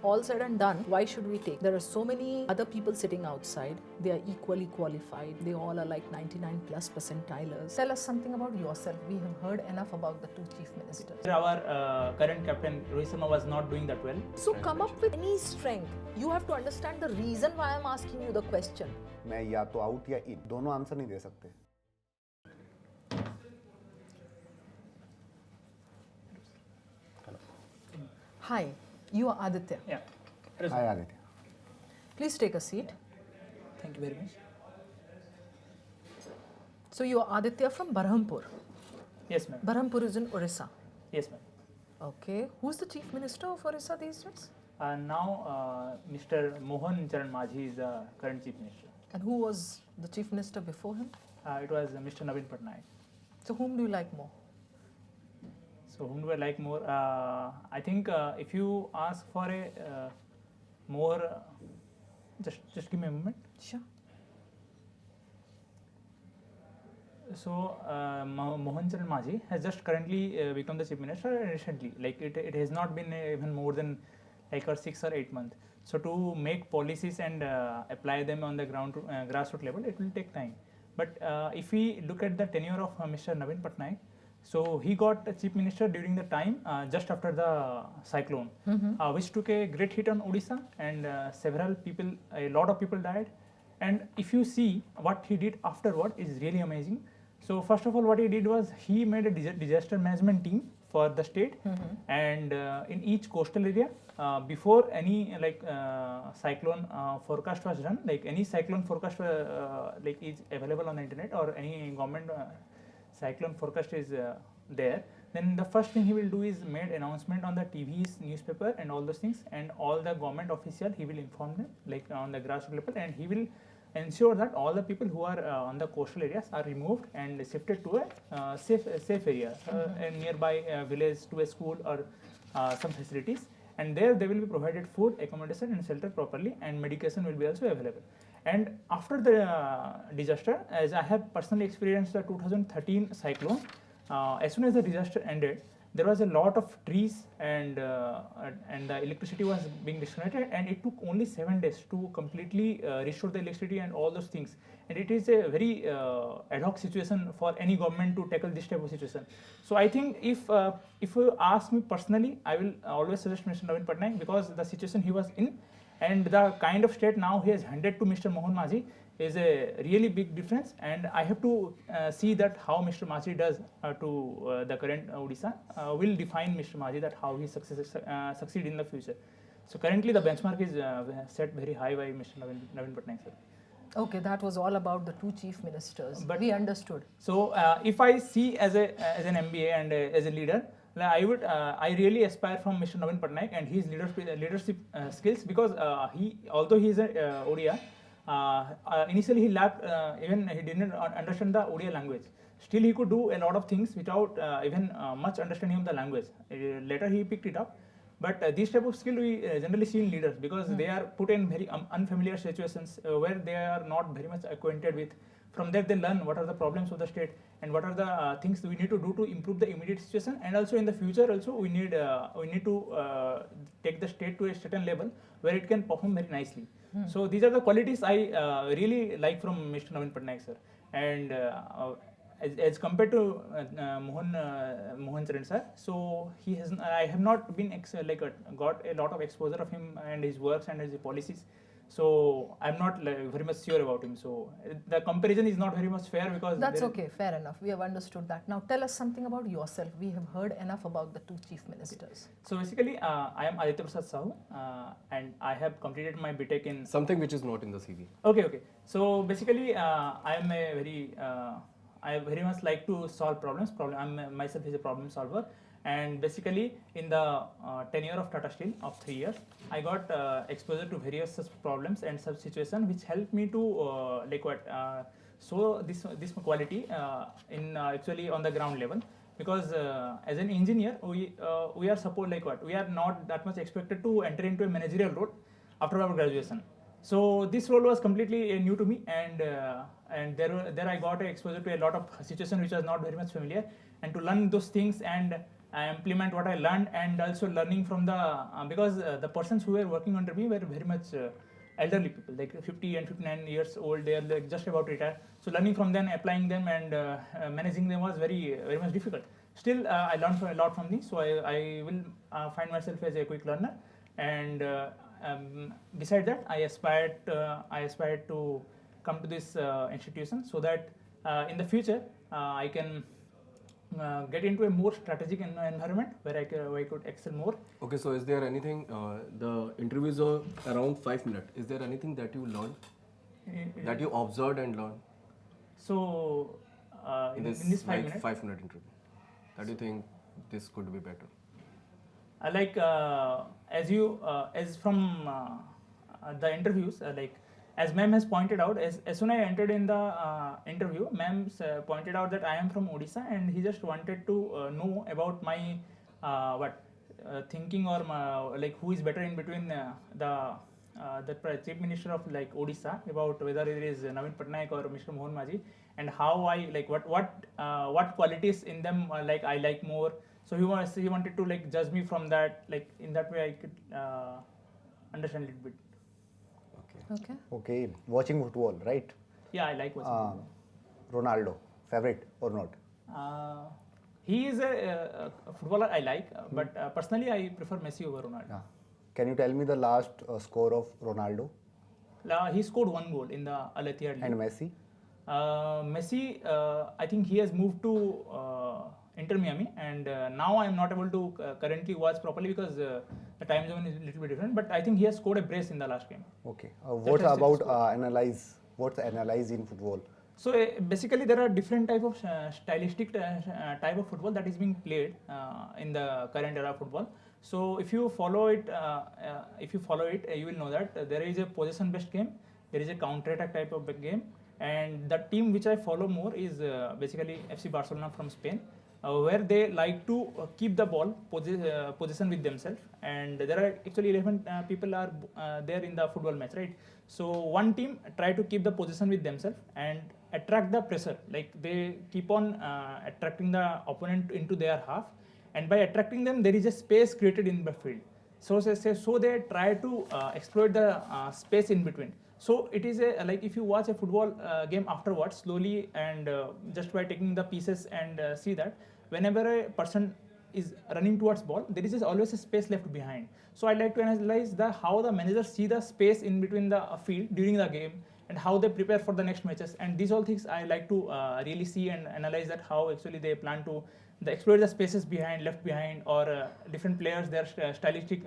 all said and done, why should we take? There are so many other people sitting outside. They are equally qualified. They all are like 99 plus percentilers. Tell us something about yourself. We have heard enough about the two chief ministers. Our current captain Rohit Sharma was not doing that well. So come up with any strength. You have to understand the reason why I'm asking you the question. मैं या तो out या इन दोनों answer नहीं दे सकते. Hi, you are Aditya. Yeah. Hi Aditya. Please take a seat. Thank you very much. So you are Aditya from Berhampur. Yes, ma'am. Berhampur is in Orissa. Yes, ma'am. Okay. Who's the chief minister of Orissa these days? Now, Mr. Mohan Charan Majhi is the current chief minister. And who was the chief minister before him? It was Mr. Navin Patnaik. So whom do you like more? So whom do I like more? I think if you ask for a more, just give me a moment. Sure. So Mohan Charan Majhi has just currently become the chief minister recently. Like it has not been even more than like 6 or 8 months. So to make policies and apply them on the ground grassroots level, it will take time. But if we look at the tenure of Mr. Navin Patnaik, so he got a chief minister during the time just after the cyclone, which took a great hit on Odisha, and a lot of people died. And if you see what he did afterward is really amazing. So first of all, what he did was he made a disaster management team for the state, and in each coastal area, before any cyclone forecast was done, like any cyclone forecast like is available on the internet, or any government cyclone forecast is there, then the first thing he will do is made announcement on the TVs, newspaper and all those things, and all the government official he will inform them like on the grassroots level, and he will ensure that all the people who are on the coastal areas are removed and shifted to a safe area, a nearby village, to a school or some facilities, and there they will be provided food, accommodation and shelter properly, and medication will be also available. And after the disaster, as I have personally experienced the 2013 cyclone, as soon as the disaster ended, there was a lot of trees and the electricity was being disconnected, and it took only 7 days to completely restore the electricity and all those things. And it is a very ad hoc situation for any government to tackle this type of situation. So I think if you ask me personally, I will always suggest Mr. Navin Patnaik, because the situation he was in and the kind of state now he has handed to Mr. Mohan Majhi is a really big difference, and I have to see that how Mr. Majhi does to the current Odisha will define Mr. Majhi, that how he succeed in the future. So currently the benchmark is set very high by Mr. Navin Patnaik, sir. Okay, that was all about the two chief ministers. But we understood. So if I see as an MBA and as a leader, I really aspire from Mr. Navin Patnaik and his leadership skills, because although he is a Odia, initially he lacked, even he didn't understand the Odia language. Still he could do a lot of things without even much understanding of the language. Later he picked it up. But this type of skill we generally see in leaders, because they are put in very unfamiliar situations where they are not very much acquainted with. From there they learn what are the problems of the state and what are the things we need to do to improve the immediate situation, and also in the future also we need to take the state to a certain level where it can perform very nicely. So these are the qualities I really like from Mr. Navin Patnaik, sir. And as compared to Mohan Charan sir, so I have not been got a lot of exposure of him and his works and his policies. So I'm not very much sure about him. So the comparison is not very much fair, because that's okay, fair enough. We have understood that. Now tell us something about yourself. We have heard enough about the two chief ministers. So basically, I am Aditya Prasad Sahu, and I have completed my BTech in something which is not in the CV. Okay. So basically, I am a very I very much like to solve problems. I'm myself is a problem solver. And basically, in the tenure of Tata Steel of 3 years, I got exposure to various such problems and such situations, which helped me to show this quality in actually on the ground level. Because as an engineer, we are support we are not that much expected to enter into a managerial role after our graduation. So this role was completely new to me, and there I got exposure to a lot of situations which was not very much familiar, and to learn those things and implement what I learned, and also learning from the because the persons who were working under me were very much elderly people, like 50 and 59 years old. They are like just about retired. So learning from them, applying them, and managing them was very much difficult. Still, I learned a lot from these. So I will find myself as a quick learner, and beside that, I aspired to come to this institution so that in the future I can get into a more strategic environment where I could excel more. Okay, so is there anything, the interviews are around 5 minutes. Is there anything that you learned, that you observed and learned So in in this like 5 minutes, 5-minute interview? That you think this could be better? like as from the interviews, like as ma'am has pointed out, as soon I entered in the interview, ma'am pointed out that I am from Odisha, and he just wanted to know about my thinking, or like who is better in between the chief minister of like Odisha, about whether it is Naveen Patnaik or Mr. Mohan Maji, and how I like what qualities in them like I like more. So he wanted to like judge me from that, like in that way I could understand a little bit. Okay. Okay, watching football, right? Yeah, I like watching football. Ronaldo, favorite or not? He is a footballer I like, but personally I prefer Messi over Ronaldo. Yeah. Can you tell me the last score of Ronaldo He scored 1 goal in the Al Ittihad and League. Messi? Messi, I think he has moved to Inter Miami, and now I am not able to currently watch properly because the time zone is a little bit different. But I think he has scored a brace in the last game. Okay. What has about scored. analyze? What's analyze in football? So basically, there are different type of stylistic type of football that is being played in the current era of football. So if you follow it, you will know that there is a possession-based game, there is a counter-attack type of game, and the team which I follow more is basically FC Barcelona from Spain, where they like to keep the ball possession with themselves, and there are actually 11 people are there in the football match, right? So one team try to keep the possession with themselves and attract the pressure, like they keep on attracting the opponent into their half, and by attracting them there is a space created in the field. So they try to exploit the space in between. So it is a like if you watch a football game afterwards slowly, and just by taking the pieces and see that whenever a person is running towards ball, there is always a space left behind. So I like to analyze how the managers see the space in between the field during the game, and how they prepare for the next matches. And these all things I like to really see and analyze that how actually they plan to exploit the spaces left behind, or different players, their stylistic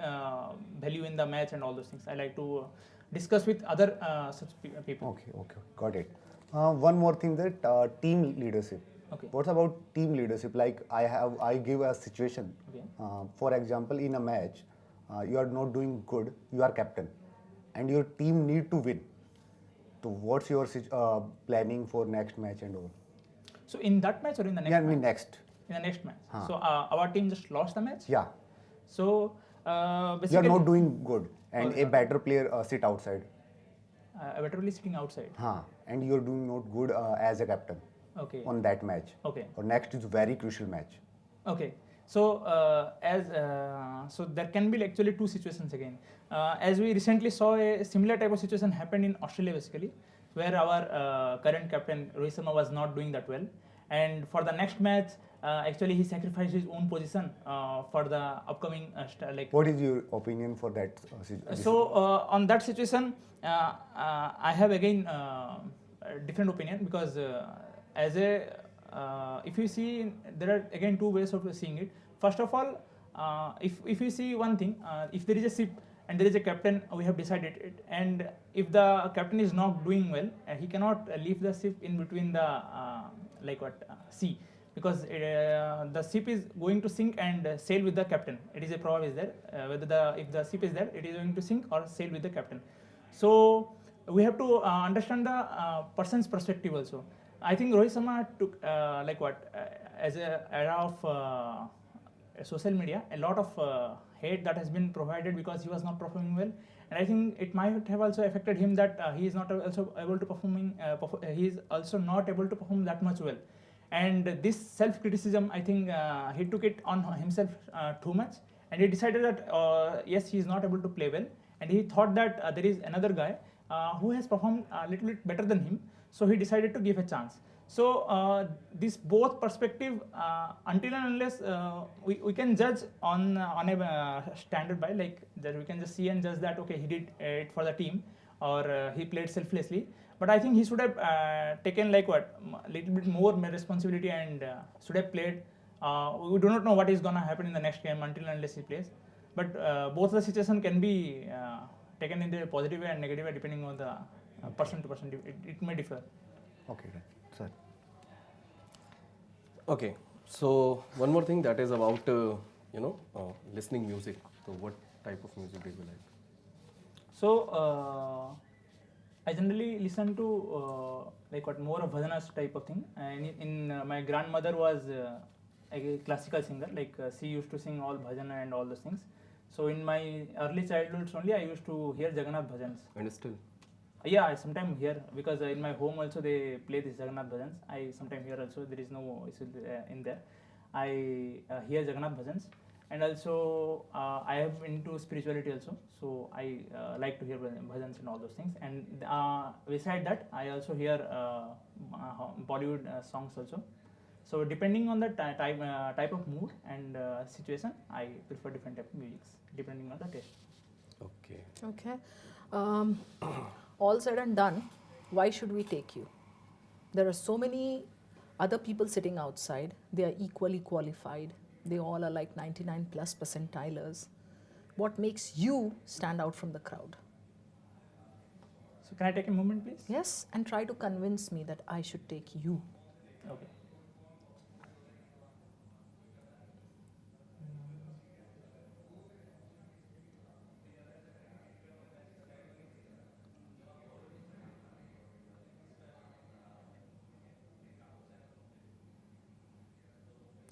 value in the match, and all those things I like to discuss with other such people. Okay, got it. One more thing, that team leadership. Okay. What's about team leadership? Like I give a situation. Okay. For example, in a match, you are not doing good. You are captain, and your team need to win. So what's your planning for next match and all? So in that match or in the next? Yeah, I match? mean next. In the next match. Huh. So our team just lost the match. Yeah, So you are basically, not doing good, and Okay. a better player sit outside. I better be sitting outside. And you're doing not good as a captain Okay. on that match. Okay. Or next is very crucial match. Okay. So so there can be actually two situations again. As we recently saw, a similar type of situation happened in Australia basically, where our current captain Rohit Sharma was not doing that well, and for the next match, actually he sacrificed his own position for the upcoming What is your opinion for that? So on that situation, I have again a different opinion, because as a if you see, there are again two ways of seeing it. First of all, if you see one thing, if there is a ship and there is a captain, we have decided it, and if the captain is not doing well, he cannot leave the ship in between the sea, because the ship is going to sink and sail with the captain. It is a problem is there whether if the ship is there, it is going to sink or sail with the captain. So we have to understand the person's perspective also. I think Rohit Sharma took as a era of social media, a lot of hate that has been provided because he was not performing well, and I think it might have also affected him that he is not also able to he is also not able to perform that much well. And this self-criticism, I think he took it on himself too much, and he decided that yes, he is not able to play well, and he thought that there is another guy who has performed a little bit better than him, so he decided to give a chance. So this both perspective, until and unless we can judge on a standard by, like that we can just see and judge that okay, he did it for the team, or he played selflessly. But I think he should have taken like what little bit more responsibility and should have played. We do not know what is gonna happen in the next game until and unless he plays. But both the situation can be taken in the positive way and negative way depending on the person to person. It may differ. Okay, sir. Okay, so one more thing that is about listening music. So what type of music do you like? So I generally listen to like what more of bhajanas type of thing. And my grandmother was a classical singer. Like she used to sing all bhajana and all those things. So in my early childhood only, I used to hear Jagannath bhajans. And still? Yeah, I sometimes hear, because in my home also they play this Jagannath bhajans. I sometimes hear also, there is no issue in there. I hear Jagannath bhajans, and also I am into spirituality also. So I like to hear bhajans and all those things. And beside that, I also hear Bollywood songs also. So depending on the type of mood and situation, I prefer different type of music depending on the taste. Okay. Okay. All said and done, why should we take you? There are so many other people sitting outside. They are equally qualified. They all are like 99+ percentilers. What makes you stand out from the crowd? So can I take a moment, please? Yes, and try to convince me that I should take you. Okay.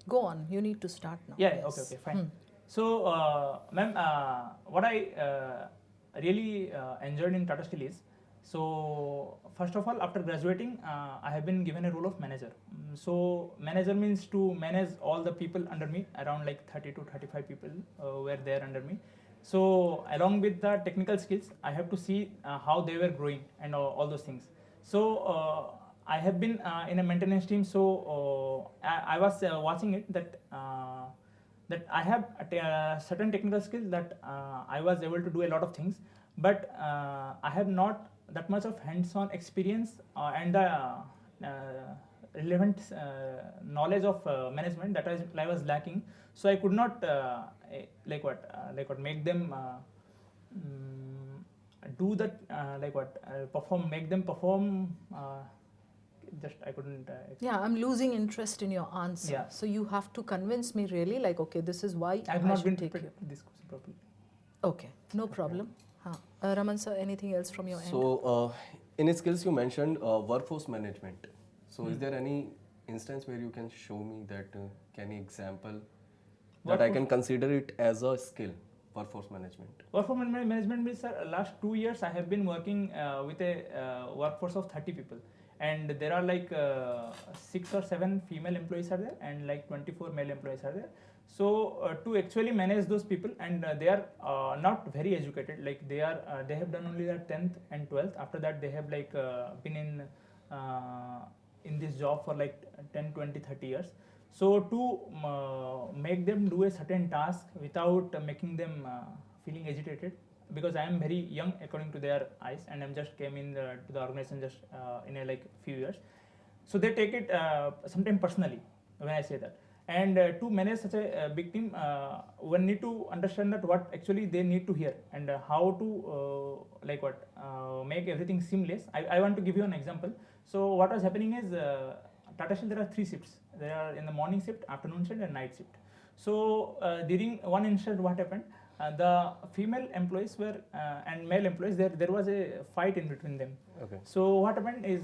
Go on, you need to start now. Yeah, Yes. okay, fine. So, ma'am, what I really enjoyed in Tata Steel is, so first of all, after graduating, I have been given a role of manager. So, manager means to manage all the people under me, around like 30 to 35 people were there under me. So, along with the technical skills, I have to see how they were growing and all those things. So, I have been in a maintenance team, so I was watching it that that I have certain technical skills that I was able to do a lot of things, but I have not that much of hands-on experience and the relevant knowledge of management that I was lacking. So I could not make them do that perform, make them perform. Just I couldn't. Yeah, I'm losing interest in your answer. Yeah. So you have to convince me really, like, okay, this is why I have I not should been take prepared you. for this question properly. Okay, no problem. Raman sir, anything else from your end? So in skills you mentioned workforce management. So is there any instance where you can show me that any example that I can consider it as a skill, workforce management? Workforce management means, sir, last 2 years I have been working with a workforce of 30 people. And there are like 6 or 7 female employees are there and like 24 male employees are there. So to actually manage those people, and they are not very educated, like they have done only their 10th and 12th. After that they have like been in this job for like 10, 20, 30 years. So to make them do a certain task without making them feeling agitated, because I am very young according to their eyes, and I'm just came in to the organization just in a like few years. So they take it sometimes personally when I say that. And to manage such a big team, one need to understand that what actually they need to hear, and how to make everything seamless. I want to give you an example. So what was happening is, Tata Steel, there are 3 shifts. There are in the morning shift, afternoon shift, and night shift. So during one incident, what happened? The female employees were and male employees, there was a fight in between them. Okay. So what happened is,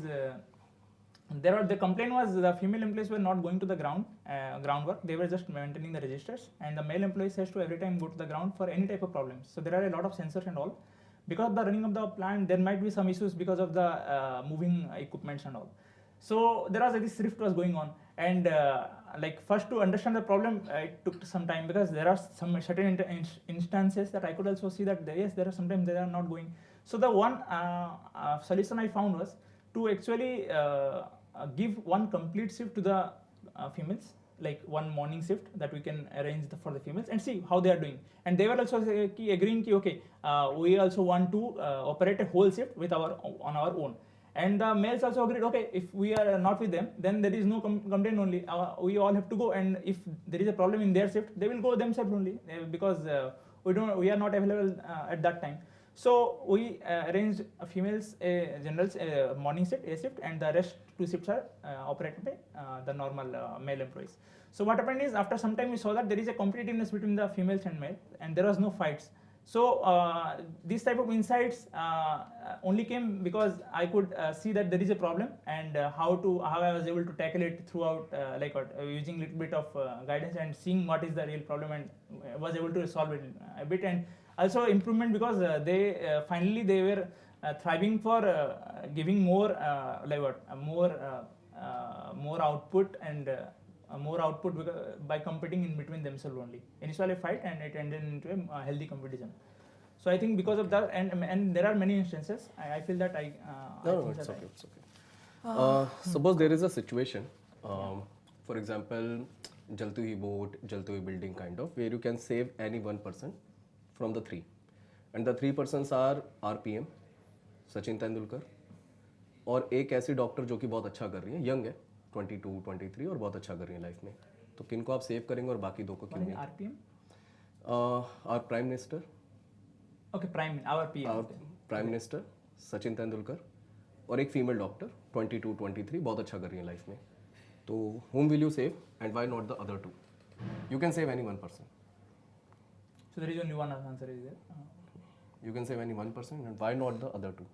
the complaint was the female employees were not going to the groundwork. They were just maintaining the registers, and the male employees has to every time go to the ground for any type of problems. So there are a lot of sensors and all. Because of the running of the plant, there might be some issues because of the moving equipments and all. So there was this rift was going on, And like first to understand the problem, it took some time because there are some certain instances that I could also see that yes, there are sometimes they are not going. So the one solution I found was to actually give one complete shift to the females, like one morning shift that we can arrange for the females and see how they are doing. And they were also agreeing ki, okay, we also want to operate a whole shift with on our own. And the males also agreed, okay, if we are not with them, then there is no complaint only. We all have to go, and if there is a problem in their shift, they will go themselves only because we are not available at that time. So we arranged females, generals, morning shift, A shift, and the rest two shifts are operated by the normal male employees. So what happened is after some time we saw that there is a competitiveness between the females and male, and there was no fights. So these type of insights only came because I could see that there is a problem, and how I was able to tackle it throughout, using little bit of guidance and seeing what is the real problem, and was able to solve it a bit. And also improvement because finally they were thriving for giving more more output and more output by competing in between themselves only. Initially a fight, and it ended into a healthy competition. So I think because of that, and there are many instances, I feel that No, it's okay. It's okay. Suppose there is a situation, for example, jalti hui boat, jalti hui building kind of, where you can save any one person from the three, and the three persons are RPM, Sachin Tendulkar, और एक ऐसी doctor जो कि बहुत अच्छा कर रही है, यंग है, 22, 23 और बहुत अच्छा कर रही है लाइफ में. तो किनको आप सेव करेंगे और बाकी दो को क्यों नहीं? RPM? Our Prime Minister. Okay, our PM. Our Prime Minister Sachin Tendulkar और एक फीमेल डॉक्टर 22, 23 बहुत अच्छा कर रही है लाइफ में. तो whom will you save and why not the other two? You can save any one person. So there is only one answer is there. You can save any one person, and why not the other two?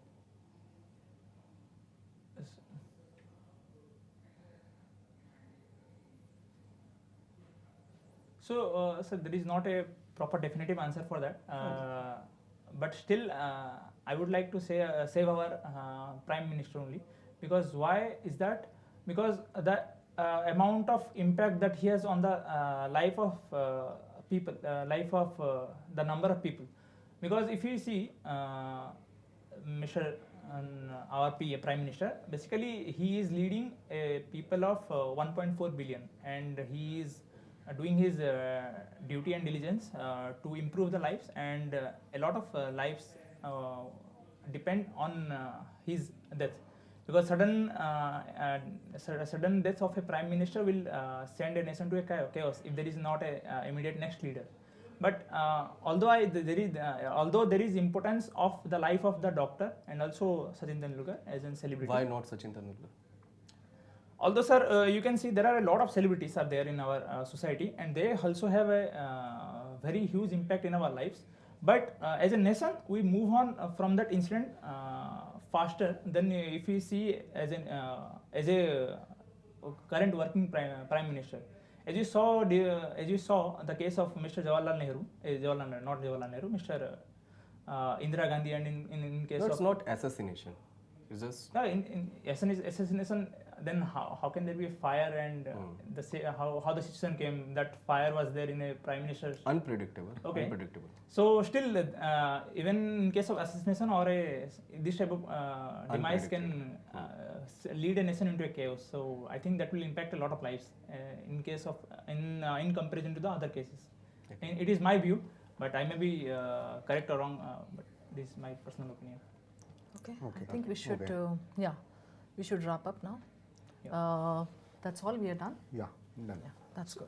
So, there is not a proper definitive answer for that. But still, I would like to say save our Prime Minister only, because why is that? Because the amount of impact that he has on the life of people, life of the number of people. Because if you see Mr. Our PA, Prime Minister, basically he is leading a people of 1.4 billion, and he is doing his duty and diligence to improve the lives, and a lot of lives depend on his death. Because sudden death of a prime minister will send a nation to a chaos if there is not a immediate next leader. But although there is importance of the life of the doctor and also Sachin Tendulkar as a celebrity. Why not Sachin Tendulkar? Although, sir, you can see there are a lot of celebrities are there in our society, and they also have a very huge impact in our lives. But as a nation, we move on from that incident faster than if we see as a current working prime minister. As you saw the case of Mr. Jawaharlal Nehru, Mr. Indira Gandhi, and in case It's of not assassination. It's just in assassination. Then how can there be a fire, and how the situation came that fire was there in a prime minister's unpredictable. Okay. Unpredictable. So still, even in case of assassination or this type of demise can lead a nation into a chaos. So I think that will impact a lot of lives in case of in comparison to the other cases. And it is my view, but I may be correct or wrong. But this is my personal opinion. Okay. I think we should we should wrap up now. That's all we are done. Yeah, done. Yeah, that's good.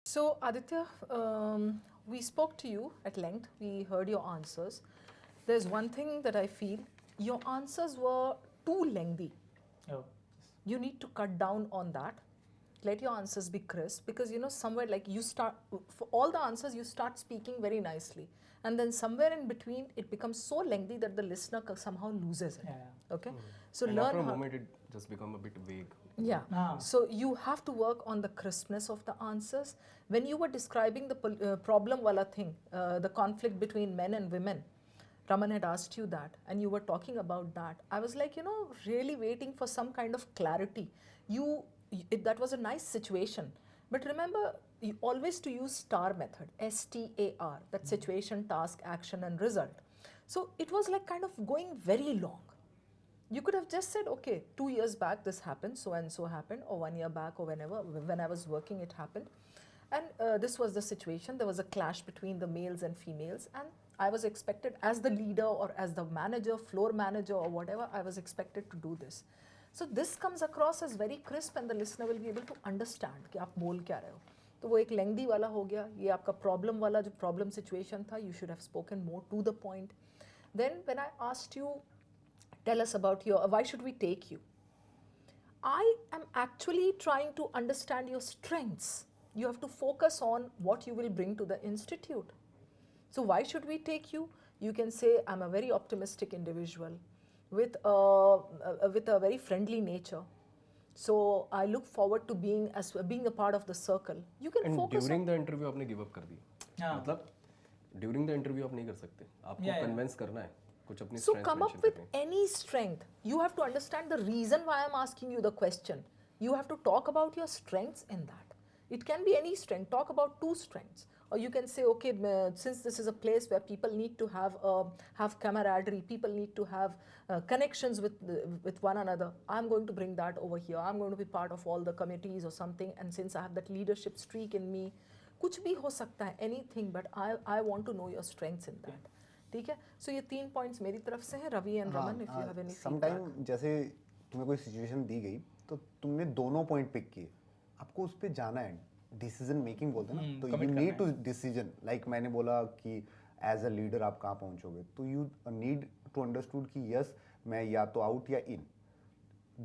So Aditya, we spoke to you at length. We heard your answers. There's one thing that I feel, your answers were too lengthy. Oh. You need to cut down on that. Let your answers be crisp, because somewhere like you start, for all the answers you start speaking very nicely, and then somewhere in between it becomes so lengthy that the listener somehow loses it. Yeah. Okay, so and learn after a how, moment it just become a bit vague. yeah. So you have to work on the crispness of the answers. When you were describing the problem wala thing, the conflict between men and women, Raman had asked you that and you were talking about that, I was like, really waiting for some kind of clarity. That was a nice situation. But remember, you always to use STAR method, STAR, that situation, task, action and result. So it was like kind of going very long. You could have just said, okay, 2 years back this happened, so and so happened, or 1 year back, or whenever, when I was working it happened. And this was the situation. There was a clash between the males and females, and I was expected as the leader or as the manager, floor manager or whatever, I was expected to do this. So this comes across as very crisp and the listener will be able to understand कि आप बोल क्या रहे हो. तो वो एक lengthy वाला हो गया. ये आपका problem वाला जो problem situation था, you should have spoken more to the point. Then when I asked you, tell us about why should we take you? I am actually trying to understand your strengths. You have to focus on what you will bring to the institute. So why should we take you? You can say, I'm a very optimistic individual with a very friendly nature. So I look forward to being a part of the circle. You can and focus during the interview आपने give up कर दी. मतलब during the interview आप नहीं कर सकते. आपको convince करना है. कुछ अपनी So come up with any strength. You have to understand the reason why I'm asking you the question. You have to talk about your strengths in that. It can be any strength. Talk about 2 strengths. Or you can say, okay, since this is a place where people need to have camaraderie, people need to have connections with one another, I'm going to bring that over here. I'm going to be part of all the committees or something. And since I have that leadership streak in me, कुछ भी हो सकता है, anything, but I want to know your strengths in that. ठीक है? So ये 3 points मेरी तरफ से हैं. Ravi and Raman, if you have any feedback. Sometime जैसे तुम्हें कोई situation दी गई, तो तुमने दोनों point pick किए. आपको उस पे जाना है. डिसीजन मेकिंग बोलते हैं ना, तो you need to decision. Like मैंने बोला कि एज अ लीडर आप कहाँ पहुँचोगे, तो यू नीड टू अंडरस्टूड कि यस मैं या तो आउट या इन,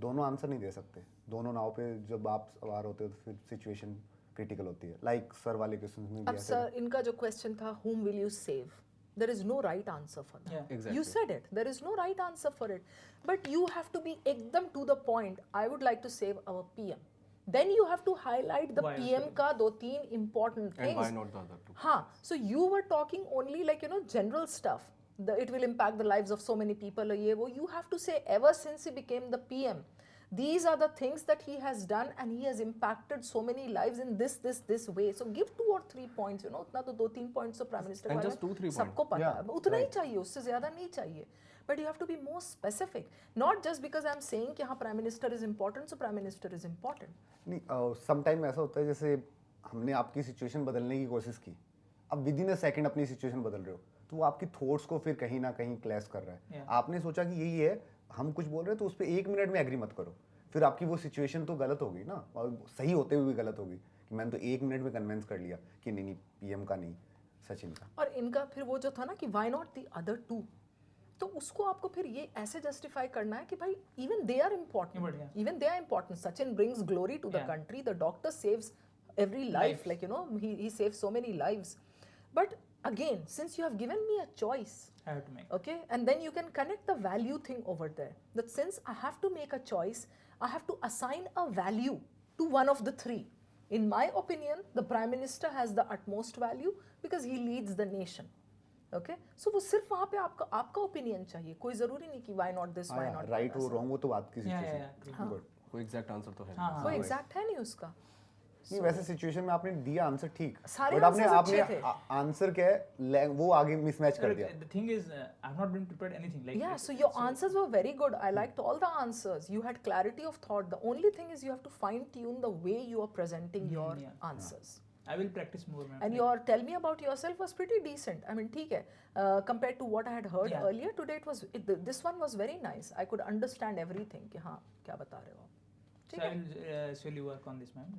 दोनों आंसर नहीं दे सकते. दोनों नाव पे जब आप सवार होते हो तो फिर सिचुएशन क्रिटिकल होती है. लाइक सर वाले क्वेश्चन में अब सर इनका जो क्वेश्चन था, whom will you save? There is no right answer for that. Yeah, exactly. You said it. There is no right answer for it. But you have to be ekdam to the point. I would like to save our PM. Then you have to highlight the PM ka 2-3 important things. And why not the other 2? Haan. So you were talking only like, general stuff. It will impact the lives of so many people. You have to say, ever since he became the PM, these are the things that he has done and he has impacted so many lives in this way. So give 2 or 3 points, उतना तो 2-3 points तो Prime Minister and just 2-3 points. सबको पता है. उतना ही चाहिए, उससे ज़्यादा नहीं चाहिए. But you have to be more specific. Not just because I'm saying कि हाँ Prime Minister is important, so Prime Minister is important. नहीं, समटाइम ऐसा होता है जैसे हमने आपकी सिचुएशन बदलने की कोशिश की, अब विद इन अ सेकंड अपनी सिचुएशन बदल रहे हो, तो वो आपकी थॉट्स को फिर कहीं ना कहीं क्लैश कर रहा है. आपने सोचा कि यही है, हम कुछ बोल रहे हैं तो उस पर 1 मिनट में एग्री मत करो, फिर आपकी वो सिचुएशन तो गलत होगी ना, और सही होते हुए भी गलत होगी कि मैंने तो 1 मिनट में कन्विंस कर लिया कि नहीं PM का नहीं, सचिन का. और इनका फिर वो जो था ना कि व्हाई नॉट द अदर 2, तो उसको आपको फिर ये ऐसे जस्टिफाई करना है कि भाई even they are important, even they are important. Sachin brings glory to the country, the doctor saves every life, like he saves so many lives. But again, since you have given me a choice, I have to make. Okay, and then you can connect the value thing over there. That since I have to make a choice, I have to assign a value to one of the 3. In my opinion, the Prime Minister has the utmost value because he leads the nation. Okay, so वो सिर्फ वहाँ पे आपका opinion चाहिए, कोई जरूरी नहीं कि why not this, why not right हो रॉन्ग, वो तो बात की सिचुएशन. कोई एग्जैक्ट आंसर तो है नहीं, कोई एग्जैक्ट है नहीं उसका. नहीं, वैसे सिचुएशन में आपने दिया आंसर ठीक, सारे बट आपने answers आंसर क्या है वो आगे मिसमैच कर दिया. The thing is, I've not been prepared anything. Like Yeah, so your answers were very good. I liked all the answers. You had clarity of thought. The only thing is you have to fine tune the way you are presenting your answers. I will practice more, ma'am. And your tell me about yourself was pretty decent. I mean, ठीक है. Compared to what I had heard earlier today, this one was very nice. I could understand everything. कि हाँ क्या बता रहे हो. So I will surely work on this, ma'am.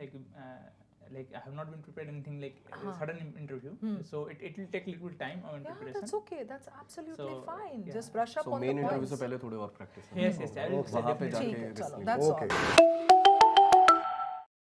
Like I have not been prepared anything like sudden interview. So it will take little time on preparation. That's okay. That's absolutely So, fine. Just brush up So on main the interview points. से पहले थोड़े और practice. Yes, I will वहाँ पे definitely. जाके चलो, wrestling. that's Okay. all.